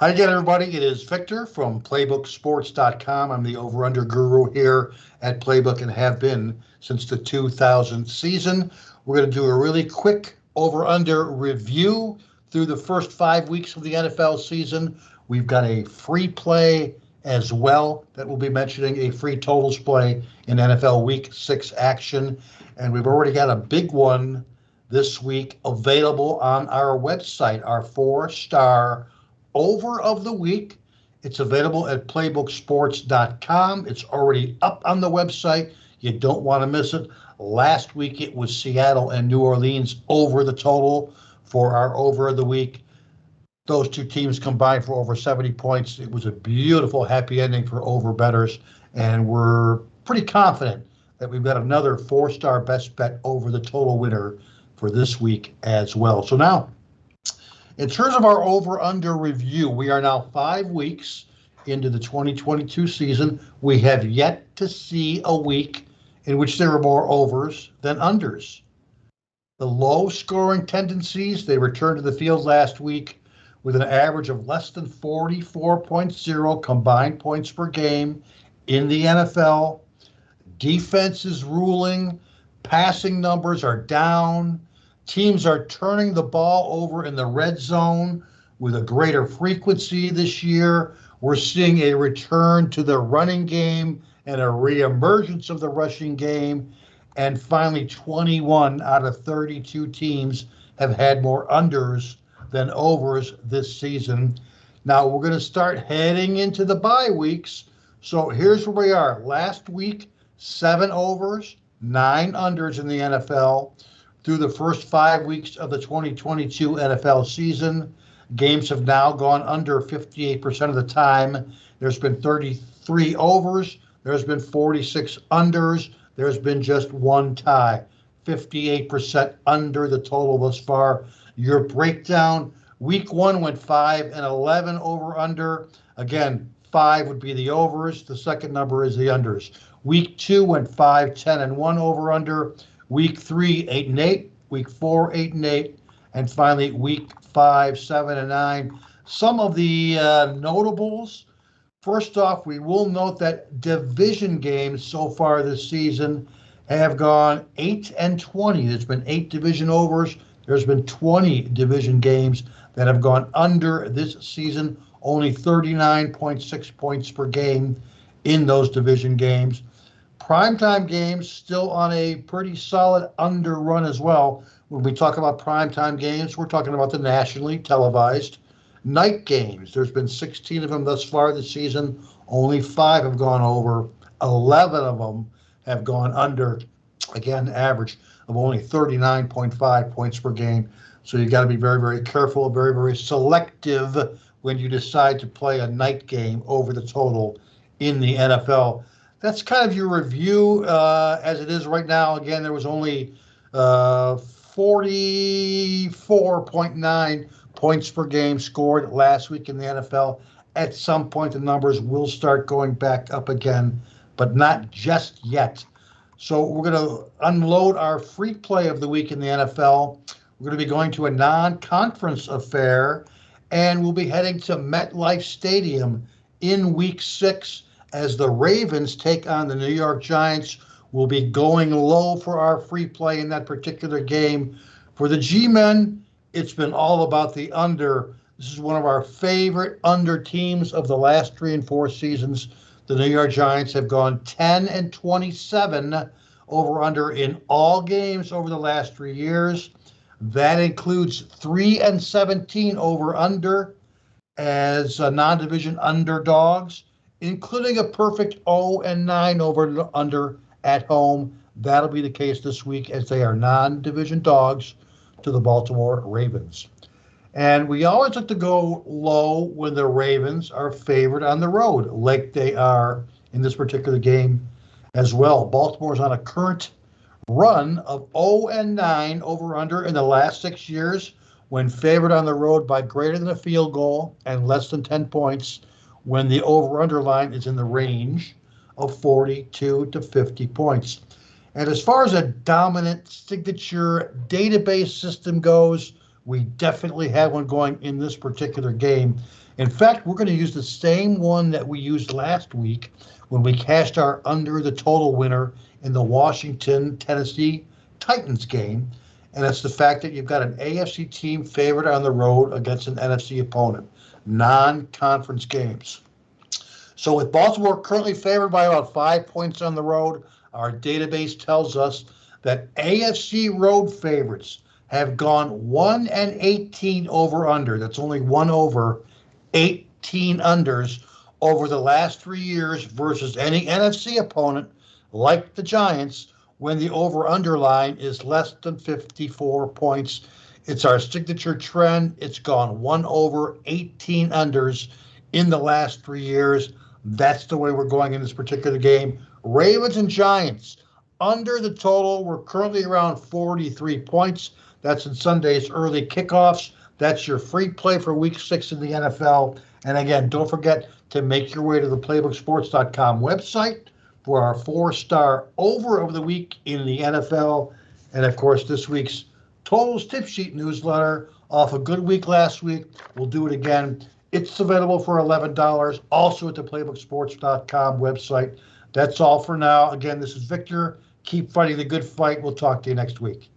Hi again, everybody. It is Victor from PlaybookSports.com. I'm the over-under guru here at Playbook and have been since the 2000 season. We're going to do a really quick over-under review through the first 5 weeks of the NFL season. We've got a free play as well that we'll be mentioning, a free totals play in NFL Week 6 action. And we've already got a big one this week available on our website, our 4-star over of the week. It's available at playbooksports.com. It's already up on the website. You don't want to miss it. Last week it was Seattle and New Orleans over the total for our over of the week. Those two teams combined for over 70 points. It was a beautiful happy ending for over bettors, and we're pretty confident that we've got another 4-star best bet over the total winner for this week as well. So now, in terms of our over-under review, we are now 5 weeks into the 2022 season. We have yet to see a week in which there were more overs than unders. The low-scoring tendencies, they returned to the field last week with an average of less than 44.0 combined points per game in the NFL. Defense is ruling. Passing numbers are down. Teams are turning the ball over in the red zone with a greater frequency this year. We're seeing a return to the running game and a reemergence of the rushing game. And finally, 21 out of 32 teams have had more unders than overs this season. Now we're going to start heading into the bye weeks. So here's where we are. Last week, 7 overs, 9 unders in the NFL. Through the first 5 weeks of the 2022 NFL season, games have now gone under 58% of the time. There's been 33 overs. There's been 46 unders. There's been just 1 tie. 58% under the total thus far. Your breakdown, week 1 went 5-11 over under. Again, 5 would be the overs. The second number is the unders. Week 2 went 5-10-1 over under. Week 3, 8-8. Week 4, 8-8. And finally, week 5, 7-9. Some of the notables. First off, we will note that division games so far this season have gone 8-20. There's been 8 division overs. There's been 20 division games that have gone under this season. Only 39.6 points per game in those division games. Primetime games still on a pretty solid under run as well. When we talk about primetime games, we're talking about the nationally televised night games. There's been 16 of them thus far this season. Only 5 have gone over. 11 of them have gone under. Again, average of only 39.5 points per game. So you got to be very, very careful, very, very selective when you decide to play a night game over the total in the NFL. That's kind of your review as it is right now. Again, there was only 44.9 points per game scored last week in the NFL. At some point, the numbers will start going back up again, but not just yet. So we're going to unload our free play of the week in the NFL. We're going to be going to a non-conference affair, and we'll be heading to MetLife Stadium in week 6 as the Ravens take on the New York Giants. We'll be going low for our free play in that particular game. For the G-Men, it's been all about the under. This is one of our favorite under teams of the last 3 and 4 seasons. The New York Giants have gone 10-27 over under in all games over the last 3 years. That includes 3-17 over under as non-division underdogs, including a perfect 0-9 over under at home. That'll be the case this week as they are non-division dogs to the Baltimore Ravens. And we always have to go low when the Ravens are favored on the road, like they are in this particular game as well. Baltimore's on a current run of 0-9 over under in the last 6 years when favored on the road by greater than a field goal and less than 10 points when the over-under line is in the range of 42 to 50 points. And as far as a dominant signature database system goes, we definitely have one going in this particular game. In fact, we're going to use the same one that we used last week when we cashed our under the total winner in the Washington-Tennessee Titans game. And it's the fact that you've got an AFC team favored on the road against an NFC opponent. Non-conference games. So with Baltimore currently favored by about 5 points on the road, our database tells us that AFC road favorites have gone 1-18 over under. That's only one over, 18 unders over the last 3 years versus any NFC opponent like the Giants when the over-under line is less than 54 points. It's our signature trend. It's gone 1 over, 18 unders in the last 3 years. That's the way we're going in this particular game. Ravens and Giants, under the total, we're currently around 43 points. That's in Sunday's early kickoffs. That's your free play for Week 6 in the NFL. And again, don't forget to make your way to the PlaybookSports.com website for our 4-star over of the week in the NFL. And of course, this week's Totals Tip Sheet newsletter off a good week last week. We'll do it again. It's available for $11, also at the PlaybookSports.com website. That's all for now. Again, this is Victor. Keep fighting the good fight. We'll talk to you next week.